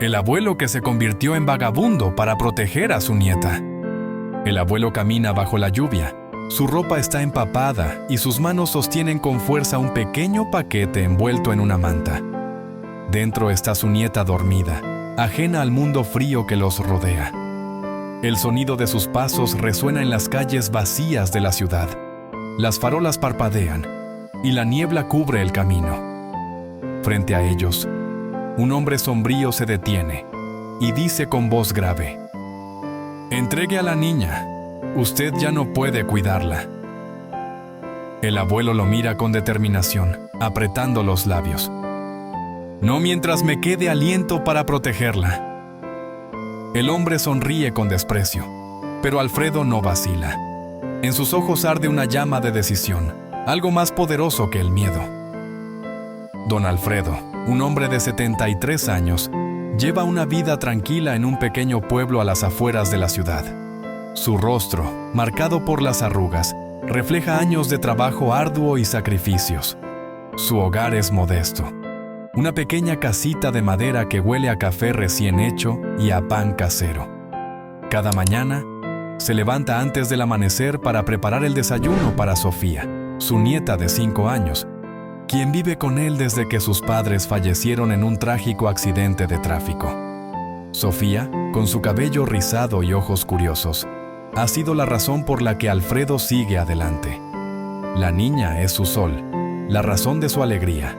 El abuelo que se convirtió en vagabundo para proteger a su nieta. El abuelo camina bajo la lluvia. Su ropa está empapada y sus manos sostienen con fuerza un pequeño paquete envuelto en una manta. Dentro está su nieta dormida, ajena al mundo frío que los rodea. El sonido de sus pasos resuena en las calles vacías de la ciudad. Las farolas parpadean y la niebla cubre el camino. Frente a ellos, un hombre sombrío se detiene y dice con voz grave: «Entregue a la niña, usted ya no puede cuidarla». El abuelo lo mira con determinación, apretando los labios. «No mientras me quede aliento para protegerla». El hombre sonríe con desprecio, pero Alfredo no vacila. En sus ojos arde una llama de decisión, algo más poderoso que el miedo. Don Alfredo, un hombre de 73 años, lleva una vida tranquila en un pequeño pueblo a las afueras de la ciudad. Su rostro, marcado por las arrugas, refleja años de trabajo arduo y sacrificios. Su hogar es modesto. Una pequeña casita de madera que huele a café recién hecho y a pan casero. Cada mañana, se levanta antes del amanecer para preparar el desayuno para Sofía, su nieta de 5 años, quien vive con él desde que sus padres fallecieron en un trágico accidente de tráfico. Sofía, con su cabello rizado y ojos curiosos, ha sido la razón por la que Alfredo sigue adelante. La niña es su sol, la razón de su alegría.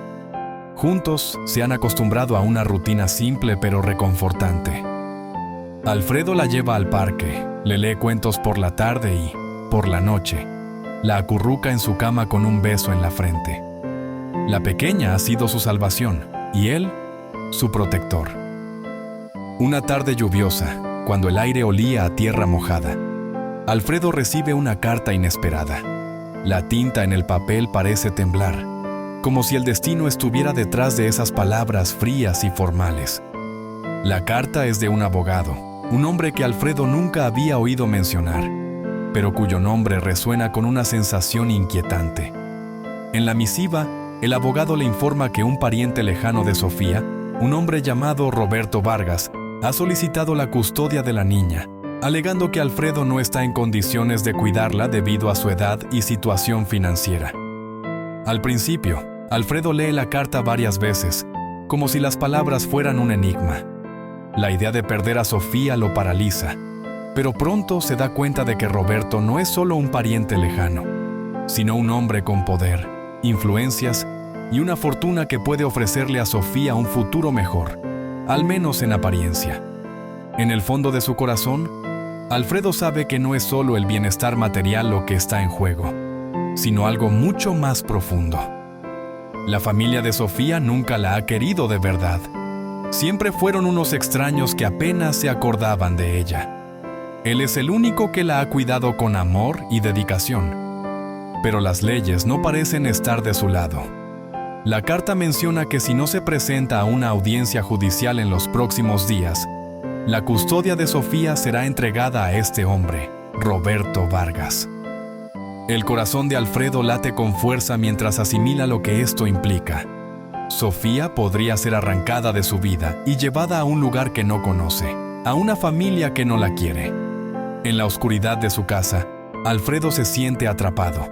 Juntos se han acostumbrado a una rutina simple pero reconfortante. Alfredo la lleva al parque, le lee cuentos por la tarde y, por la noche, la acurruca en su cama con un beso en la frente. La pequeña ha sido su salvación y él, su protector. Una tarde lluviosa, cuando el aire olía a tierra mojada, Alfredo recibe una carta inesperada. La tinta en el papel parece temblar, como si el destino estuviera detrás de esas palabras frías y formales. La carta es de un abogado, un hombre que Alfredo nunca había oído mencionar, pero cuyo nombre resuena con una sensación inquietante. En la misiva, el abogado le informa que un pariente lejano de Sofía, un hombre llamado Roberto Vargas, ha solicitado la custodia de la niña, alegando que Alfredo no está en condiciones de cuidarla debido a su edad y situación financiera. Al principio, Alfredo lee la carta varias veces, como si las palabras fueran un enigma. La idea de perder a Sofía lo paraliza, pero pronto se da cuenta de que Roberto no es solo un pariente lejano, sino un hombre con poder, influencias y una fortuna que puede ofrecerle a Sofía un futuro mejor, al menos en apariencia. En el fondo de su corazón, Alfredo sabe que no es solo el bienestar material lo que está en juego, sino algo mucho más profundo. La familia de Sofía nunca la ha querido de verdad. Siempre fueron unos extraños que apenas se acordaban de ella. Él es el único que la ha cuidado con amor y dedicación. Pero las leyes no parecen estar de su lado. La carta menciona que si no se presenta a una audiencia judicial en los próximos días, la custodia de Sofía será entregada a este hombre, Roberto Vargas. El corazón de Alfredo late con fuerza mientras asimila lo que esto implica. Sofía podría ser arrancada de su vida y llevada a un lugar que no conoce, a una familia que no la quiere. En la oscuridad de su casa, Alfredo se siente atrapado.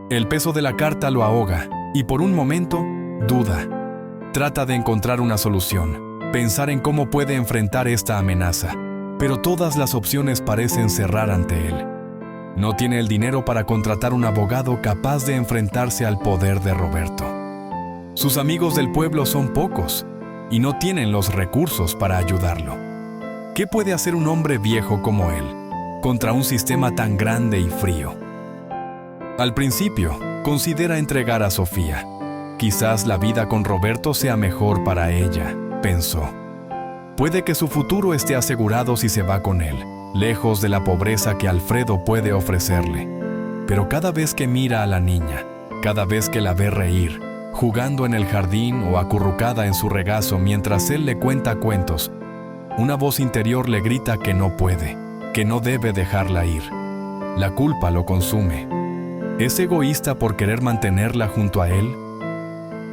El peso de la carta lo ahoga y por un momento duda. Trata de encontrar una solución, pensar en cómo puede enfrentar esta amenaza, pero todas las opciones parecen cerrar ante él. No tiene el dinero para contratar un abogado capaz de enfrentarse al poder de Roberto. Sus amigos del pueblo son pocos y no tienen los recursos para ayudarlo. ¿Qué puede hacer un hombre viejo como él contra un sistema tan grande y frío? Al principio, considera entregar a Sofía. Quizás la vida con Roberto sea mejor para ella, pensó. Puede que su futuro esté asegurado si se va con él, lejos de la pobreza que Alfredo puede ofrecerle. Pero cada vez que mira a la niña, cada vez que la ve reír, jugando en el jardín o acurrucada en su regazo mientras él le cuenta cuentos, una voz interior le grita que no puede, que no debe dejarla ir. La culpa lo consume. ¿Es egoísta por querer mantenerla junto a él?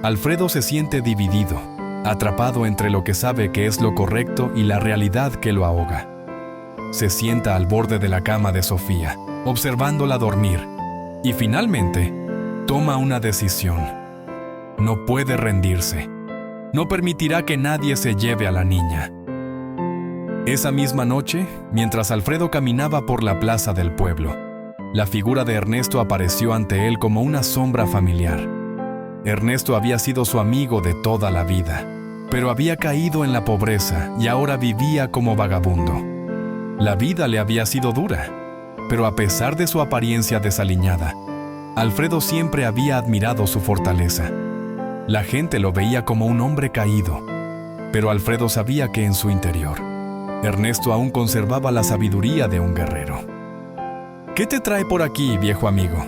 Alfredo se siente dividido. atrapado entre lo que sabe que es lo correcto y la realidad que lo ahoga. Se sienta al borde de la cama de Sofía, observándola dormir, y finalmente toma una decisión. No puede rendirse. No permitirá que nadie se lleve a la niña. Esa misma noche, mientras Alfredo caminaba por la plaza del pueblo, la figura de Ernesto apareció ante él como una sombra familiar. Ernesto había sido su amigo de toda la vida, pero había caído en la pobreza y ahora vivía como vagabundo. La vida le había sido dura, pero a pesar de su apariencia desaliñada, Alfredo siempre había admirado su fortaleza. La gente lo veía como un hombre caído, pero Alfredo sabía que en su interior, Ernesto aún conservaba la sabiduría de un guerrero. «¿Qué te trae por aquí, viejo amigo?»,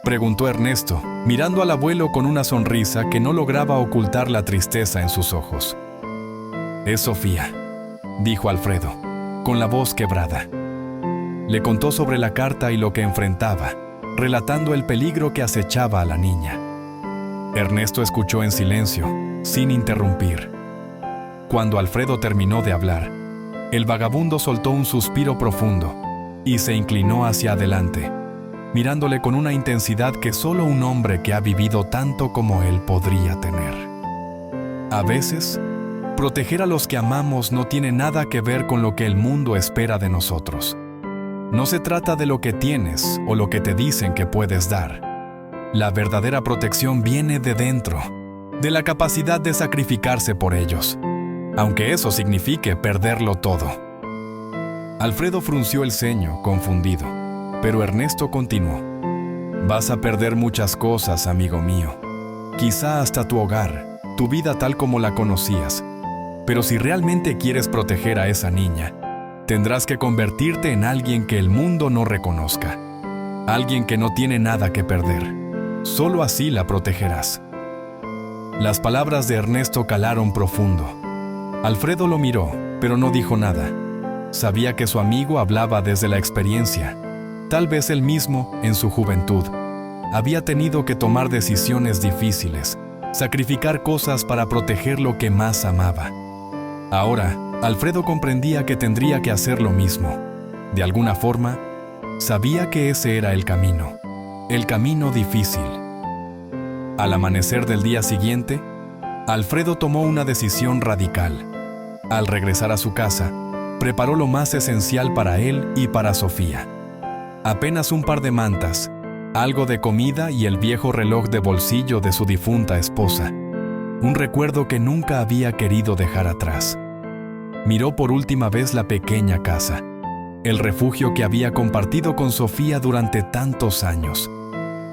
preguntó Ernesto, mirando al abuelo con una sonrisa que no lograba ocultar la tristeza en sus ojos. «Es Sofía», dijo Alfredo, con la voz quebrada. Le contó sobre la carta y lo que enfrentaba, relatando el peligro que acechaba a la niña. Ernesto escuchó en silencio, sin interrumpir. Cuando Alfredo terminó de hablar, el vagabundo soltó un suspiro profundo y se inclinó hacia adelante, mirándole con una intensidad que solo un hombre que ha vivido tanto como él podría tener. A veces, proteger a los que amamos no tiene nada que ver con lo que el mundo espera de nosotros. No se trata de lo que tienes o lo que te dicen que puedes dar. La verdadera protección viene de dentro, de la capacidad de sacrificarse por ellos, aunque eso signifique perderlo todo. Alfredo frunció el ceño, confundido, pero Ernesto continuó. «Vas a perder muchas cosas, amigo mío. Quizá hasta tu hogar, tu vida tal como la conocías. Pero si realmente quieres proteger a esa niña, tendrás que convertirte en alguien que el mundo no reconozca. Alguien que no tiene nada que perder. Solo así la protegerás». Las palabras de Ernesto calaron profundo. Alfredo lo miró, pero no dijo nada. Sabía que su amigo hablaba desde la experiencia. Tal vez él mismo, en su juventud, había tenido que tomar decisiones difíciles, sacrificar cosas para proteger lo que más amaba. Ahora, Alfredo comprendía que tendría que hacer lo mismo. De alguna forma, sabía que ese era el camino difícil. Al amanecer del día siguiente, Alfredo tomó una decisión radical. Al regresar a su casa, preparó lo más esencial para él y para Sofía. Apenas un par de mantas, algo de comida y el viejo reloj de bolsillo de su difunta esposa. Un recuerdo que nunca había querido dejar atrás. Miró por última vez la pequeña casa, el refugio que había compartido con Sofía durante tantos años,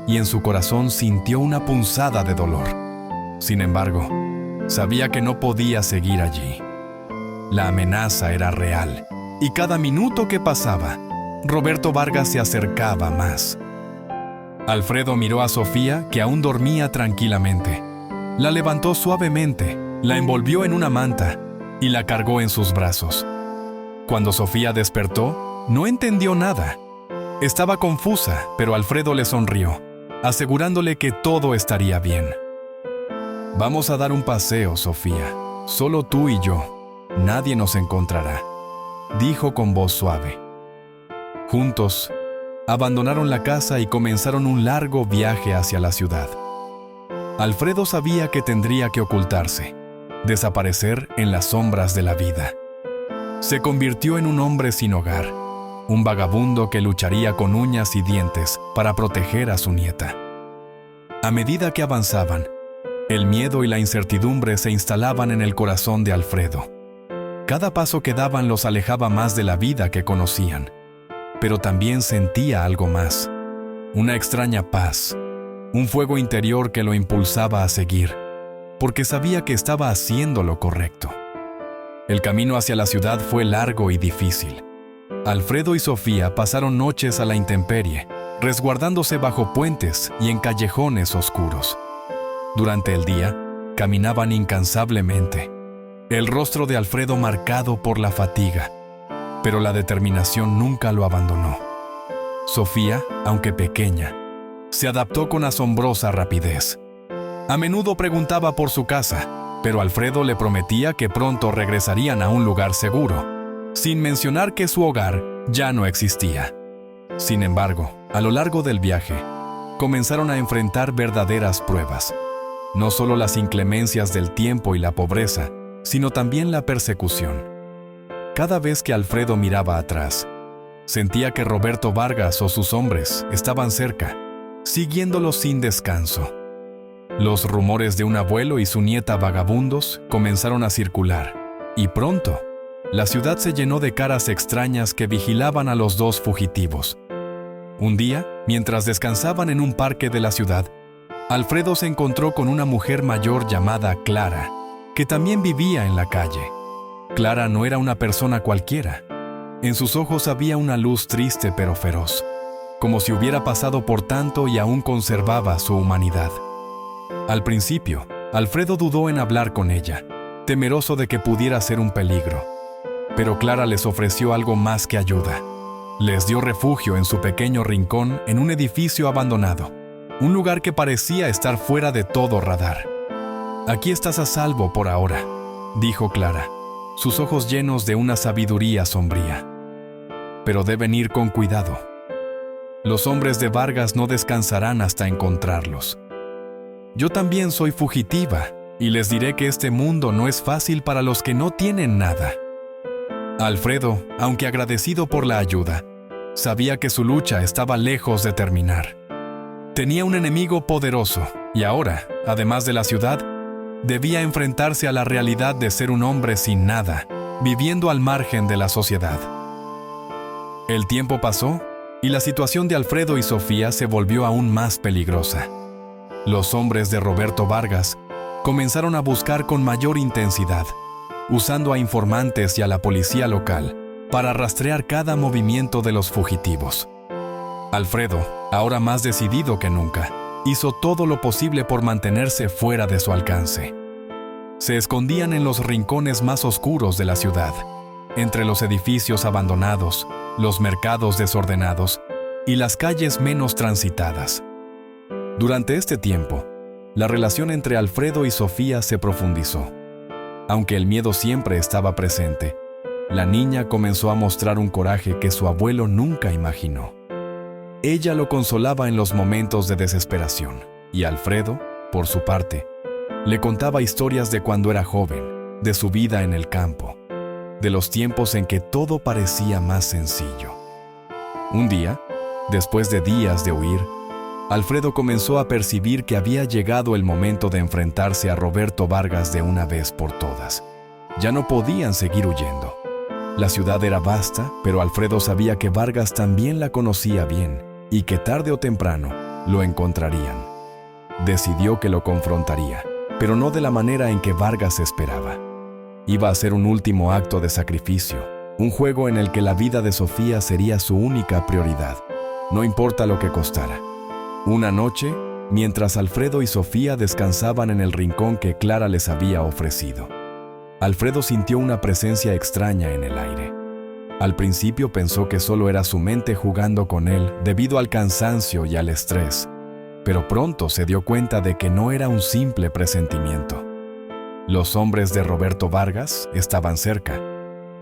y en su corazón sintió una punzada de dolor. Sin embargo, sabía que no podía seguir allí. La amenaza era real, y cada minuto que pasaba, Roberto Vargas se acercaba más. Alfredo miró a Sofía, que aún dormía tranquilamente. La levantó suavemente, la envolvió en una manta y la cargó en sus brazos. Cuando Sofía despertó, no entendió nada. Estaba confusa, pero Alfredo le sonrió, asegurándole que todo estaría bien. «Vamos a dar un paseo, Sofía. Solo tú y yo. Nadie nos encontrará», dijo con voz suave. Juntos, abandonaron la casa y comenzaron un largo viaje hacia la ciudad. Alfredo sabía que tendría que ocultarse, desaparecer en las sombras de la vida. Se convirtió en un hombre sin hogar, un vagabundo que lucharía con uñas y dientes para proteger a su nieta. A medida que avanzaban, el miedo y la incertidumbre se instalaban en el corazón de Alfredo. Cada paso que daban los alejaba más de la vida que conocían, pero también sentía algo más, una extraña paz, un fuego interior que lo impulsaba a seguir, porque sabía que estaba haciendo lo correcto. El camino hacia la ciudad fue largo y difícil. Alfredo y Sofía pasaron noches a la intemperie, resguardándose bajo puentes y en callejones oscuros. Durante el día, caminaban incansablemente, el rostro de Alfredo marcado por la fatiga, pero la determinación nunca lo abandonó. Sofía, aunque pequeña, se adaptó con asombrosa rapidez. A menudo preguntaba por su casa, pero Alfredo le prometía que pronto regresarían a un lugar seguro, sin mencionar que su hogar ya no existía. Sin embargo, a lo largo del viaje, comenzaron a enfrentar verdaderas pruebas. No solo las inclemencias del tiempo y la pobreza, sino también la persecución. Cada vez que Alfredo miraba atrás, sentía que Roberto Vargas o sus hombres estaban cerca, siguiéndolo sin descanso. Los rumores de un abuelo y su nieta vagabundos comenzaron a circular, y pronto, la ciudad se llenó de caras extrañas que vigilaban a los dos fugitivos. Un día, mientras descansaban en un parque de la ciudad, Alfredo se encontró con una mujer mayor llamada Clara, que también vivía en la calle. Clara no era una persona cualquiera. En sus ojos había una luz triste pero feroz, como si hubiera pasado por tanto y aún conservaba su humanidad. Al principio, Alfredo dudó en hablar con ella, temeroso de que pudiera ser un peligro. Pero Clara les ofreció algo más que ayuda. Les dio refugio en su pequeño rincón en un edificio abandonado, un lugar que parecía estar fuera de todo radar. «Aquí estás a salvo por ahora», dijo Clara, sus ojos llenos de una sabiduría sombría. «Pero deben ir con cuidado. Los hombres de Vargas no descansarán hasta encontrarlos. Yo también soy fugitiva, y les diré que este mundo no es fácil para los que no tienen nada». Alfredo, aunque agradecido por la ayuda, sabía que su lucha estaba lejos de terminar. Tenía un enemigo poderoso, y ahora, además de la ciudad, debía enfrentarse a la realidad de ser un hombre sin nada, viviendo al margen de la sociedad. El tiempo pasó, y la situación de Alfredo y Sofía se volvió aún más peligrosa. Los hombres de Roberto Vargas comenzaron a buscar con mayor intensidad, usando a informantes y a la policía local para rastrear cada movimiento de los fugitivos. Alfredo, ahora más decidido que nunca, hizo todo lo posible por mantenerse fuera de su alcance. Se escondían en los rincones más oscuros de la ciudad, entre los edificios abandonados, los mercados desordenados y las calles menos transitadas. Durante este tiempo, la relación entre Alfredo y Sofía se profundizó. Aunque el miedo siempre estaba presente, la niña comenzó a mostrar un coraje que su abuelo nunca imaginó. Ella lo consolaba en los momentos de desesperación, y Alfredo, por su parte, le contaba historias de cuando era joven, de su vida en el campo, de los tiempos en que todo parecía más sencillo. Un día, después de días de huir, Alfredo comenzó a percibir que había llegado el momento de enfrentarse a Roberto Vargas de una vez por todas. Ya no podían seguir huyendo. La ciudad era vasta, pero Alfredo sabía que Vargas también la conocía bien y que tarde o temprano lo encontrarían. Decidió que lo confrontaría, pero no de la manera en que Vargas esperaba. Iba a ser un último acto de sacrificio, un juego en el que la vida de Sofía sería su única prioridad, no importa lo que costara. Una noche, mientras Alfredo y Sofía descansaban en el rincón que Clara les había ofrecido, Alfredo sintió una presencia extraña en el aire. Al principio pensó que solo era su mente jugando con él debido al cansancio y al estrés, pero pronto se dio cuenta de que no era un simple presentimiento. Los hombres de Roberto Vargas estaban cerca.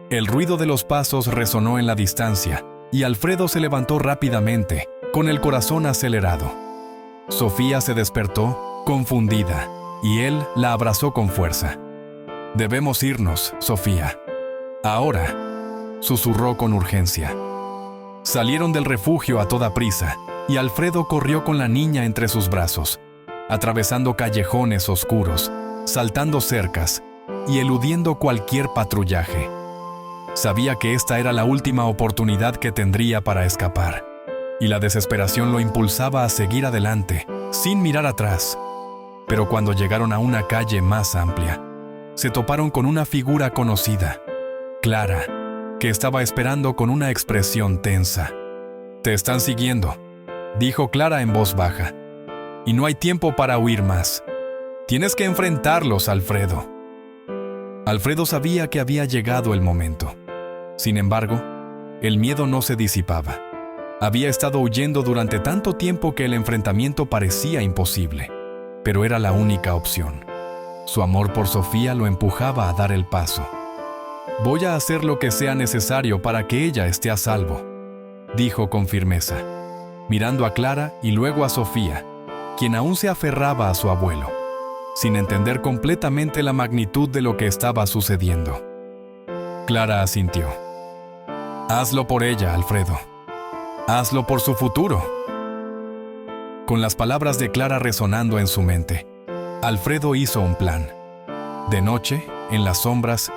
El ruido de los pasos resonó en la distancia, y Alfredo se levantó rápidamente, con el corazón acelerado. Sofía se despertó, confundida, y él la abrazó con fuerza. «Debemos irnos, Sofía. Ahora», susurró con urgencia. Salieron del refugio a toda prisa, y Alfredo corrió con la niña entre sus brazos, atravesando callejones oscuros, saltando cercas y eludiendo cualquier patrullaje. Sabía que esta era la última oportunidad que tendría para escapar, y la desesperación lo impulsaba a seguir adelante, sin mirar atrás. Pero cuando llegaron a una calle más amplia, se toparon con una figura conocida, Clara, que estaba esperando con una expresión tensa. «Te están siguiendo», dijo Clara en voz baja, «y no hay tiempo para huir más. Tienes que enfrentarlos, Alfredo». Alfredo sabía que había llegado el momento. Sin embargo, el miedo no se disipaba. Había estado huyendo durante tanto tiempo que el enfrentamiento parecía imposible, pero era la única opción. Su amor por Sofía lo empujaba a dar el paso. «Voy a hacer lo que sea necesario para que ella esté a salvo», dijo con firmeza, mirando a Clara y luego a Sofía, quien aún se aferraba a su abuelo, sin entender completamente la magnitud de lo que estaba sucediendo. Clara asintió. «Hazlo por ella, Alfredo. Hazlo por su futuro». Con las palabras de Clara resonando en su mente, Alfredo hizo un plan. De noche, en las sombras,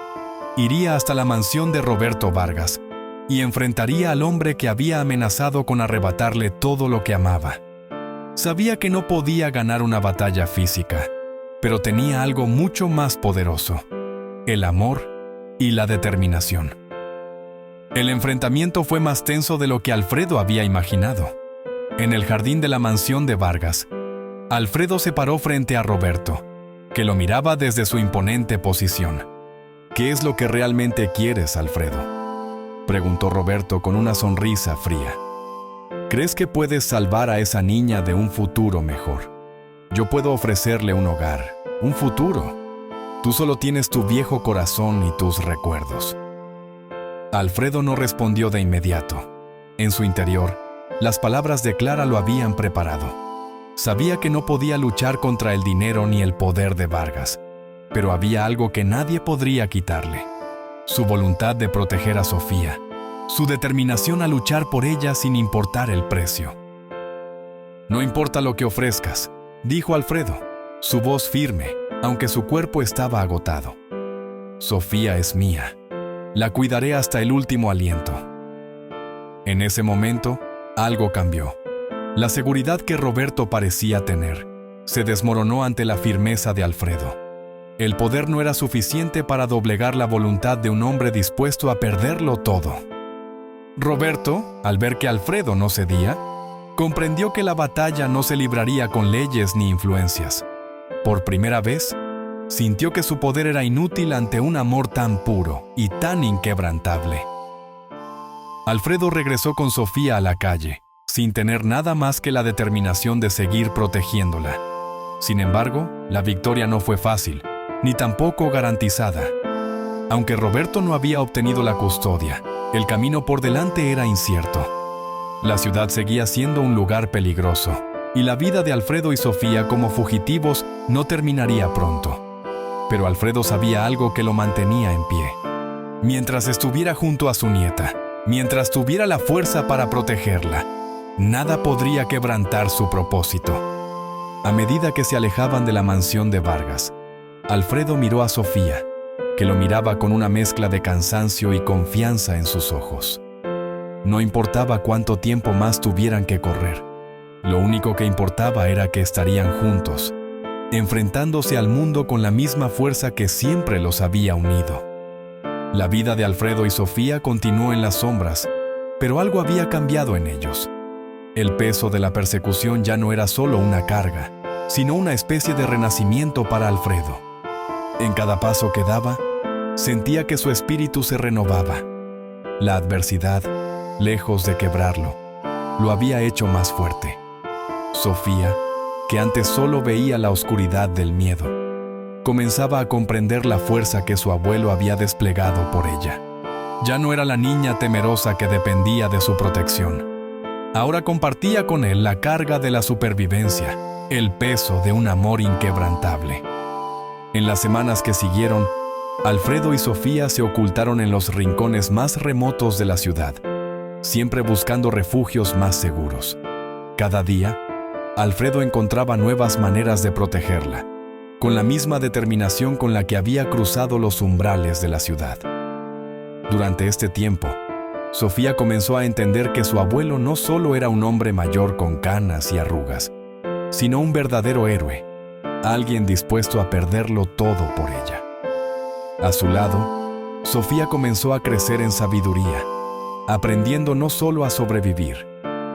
iría hasta la mansión de Roberto Vargas y enfrentaría al hombre que había amenazado con arrebatarle todo lo que amaba. Sabía que no podía ganar una batalla física, pero tenía algo mucho más poderoso: el amor y la determinación. El enfrentamiento fue más tenso de lo que Alfredo había imaginado. En el jardín de la mansión de Vargas, Alfredo se paró frente a Roberto, que lo miraba desde su imponente posición. «¿Qué es lo que realmente quieres, Alfredo?», preguntó Roberto con una sonrisa fría. «¿Crees que puedes salvar a esa niña de un futuro mejor? Yo puedo ofrecerle un hogar, un futuro. Tú solo tienes tu viejo corazón y tus recuerdos». Alfredo no respondió de inmediato. En su interior, las palabras de Clara lo habían preparado. Sabía que no podía luchar contra el dinero ni el poder de Vargas, pero había algo que nadie podría quitarle: su voluntad de proteger a Sofía, su determinación a luchar por ella sin importar el precio. «No importa lo que ofrezcas», dijo Alfredo, su voz firme, aunque su cuerpo estaba agotado. «Sofía es mía. La cuidaré hasta el último aliento». En ese momento, algo cambió. La seguridad que Roberto parecía tener se desmoronó ante la firmeza de Alfredo. El poder no era suficiente para doblegar la voluntad de un hombre dispuesto a perderlo todo. Roberto, al ver que Alfredo no cedía, comprendió que la batalla no se libraría con leyes ni influencias. Por primera vez, sintió que su poder era inútil ante un amor tan puro y tan inquebrantable. Alfredo regresó con Sofía a la calle, sin tener nada más que la determinación de seguir protegiéndola. Sin embargo, la victoria no fue fácil, ni tampoco garantizada. Aunque Roberto no había obtenido la custodia, el camino por delante era incierto. La ciudad seguía siendo un lugar peligroso, y la vida de Alfredo y Sofía como fugitivos no terminaría pronto. Pero Alfredo sabía algo que lo mantenía en pie. Mientras estuviera junto a su nieta, mientras tuviera la fuerza para protegerla, nada podría quebrantar su propósito. A medida que se alejaban de la mansión de Vargas, Alfredo miró a Sofía, que lo miraba con una mezcla de cansancio y confianza en sus ojos. No importaba cuánto tiempo más tuvieran que correr. Lo único que importaba era que estarían juntos, enfrentándose al mundo con la misma fuerza que siempre los había unido. La vida de Alfredo y Sofía continuó en las sombras, pero algo había cambiado en ellos. El peso de la persecución ya no era solo una carga, sino una especie de renacimiento para Alfredo. En cada paso que daba, sentía que su espíritu se renovaba. La adversidad, lejos de quebrarlo, lo había hecho más fuerte. Sofía, que antes solo veía la oscuridad del miedo, comenzaba a comprender la fuerza que su abuelo había desplegado por ella. Ya no era la niña temerosa que dependía de su protección. Ahora compartía con él la carga de la supervivencia, el peso de un amor inquebrantable. En las semanas que siguieron, Alfredo y Sofía se ocultaron en los rincones más remotos de la ciudad, siempre buscando refugios más seguros. Cada día, Alfredo encontraba nuevas maneras de protegerla, con la misma determinación con la que había cruzado los umbrales de la ciudad. Durante este tiempo, Sofía comenzó a entender que su abuelo no solo era un hombre mayor con canas y arrugas, sino un verdadero héroe, alguien dispuesto a perderlo todo por ella. A su lado, Sofía comenzó a crecer en sabiduría, aprendiendo no solo a sobrevivir,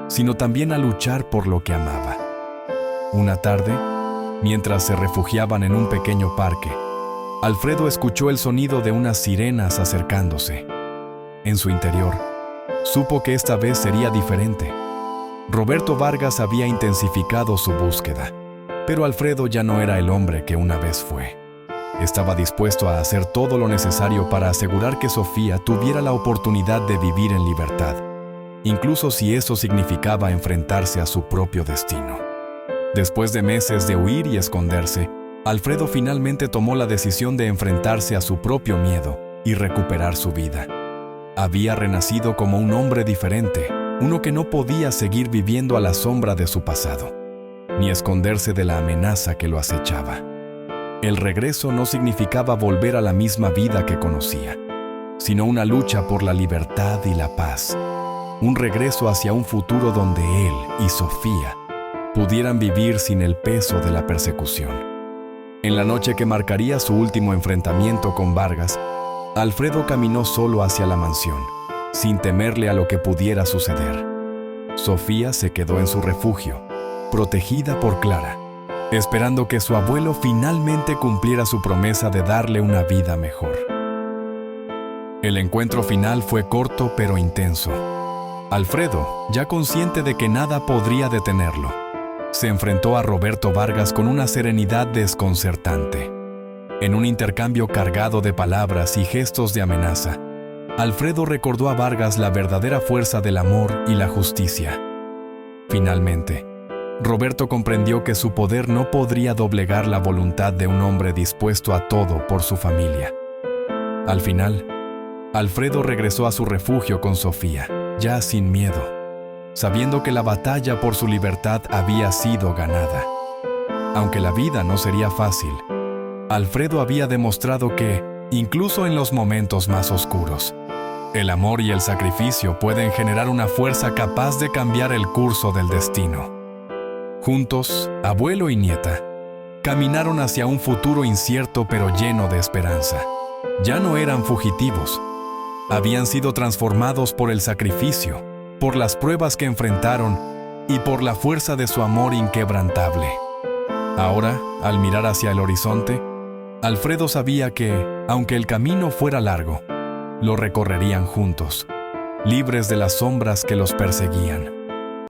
sino también a luchar por lo que amaba. Una tarde, mientras se refugiaban en un pequeño parque, Alfredo escuchó el sonido de unas sirenas acercándose. En su interior, supo que esta vez sería diferente. Roberto Vargas había intensificado su búsqueda, pero Alfredo ya no era el hombre que una vez fue. Estaba dispuesto a hacer todo lo necesario para asegurar que Sofía tuviera la oportunidad de vivir en libertad, incluso si eso significaba enfrentarse a su propio destino. Después de meses de huir y esconderse, Alfredo finalmente tomó la decisión de enfrentarse a su propio miedo y recuperar su vida. Había renacido como un hombre diferente, uno que no podía seguir viviendo a la sombra de su pasado, ni esconderse de la amenaza que lo acechaba. El regreso no significaba volver a la misma vida que conocía, sino una lucha por la libertad y la paz. Un regreso hacia un futuro donde él y Sofía pudieran vivir sin el peso de la persecución. En la noche que marcaría su último enfrentamiento con Vargas, Alfredo caminó solo hacia la mansión, sin temerle a lo que pudiera suceder. Sofía se quedó en su refugio, protegida por Clara, esperando que su abuelo finalmente cumpliera su promesa de darle una vida mejor. El encuentro final fue corto pero intenso. Alfredo, ya consciente de que nada podría detenerlo, se enfrentó a Roberto Vargas con una serenidad desconcertante. En un intercambio cargado de palabras y gestos de amenaza, Alfredo recordó a Vargas la verdadera fuerza del amor y la justicia. Finalmente, Roberto comprendió que su poder no podría doblegar la voluntad de un hombre dispuesto a todo por su familia. Al final, Alfredo regresó a su refugio con Sofía, ya sin miedo, sabiendo que la batalla por su libertad había sido ganada. Aunque la vida no sería fácil, Alfredo había demostrado que, incluso en los momentos más oscuros, el amor y el sacrificio pueden generar una fuerza capaz de cambiar el curso del destino. Juntos, abuelo y nieta, caminaron hacia un futuro incierto pero lleno de esperanza. Ya no eran fugitivos. Habían sido transformados por el sacrificio, por las pruebas que enfrentaron y por la fuerza de su amor inquebrantable. Ahora, al mirar hacia el horizonte, Alfredo sabía que, aunque el camino fuera largo, lo recorrerían juntos, libres de las sombras que los perseguían.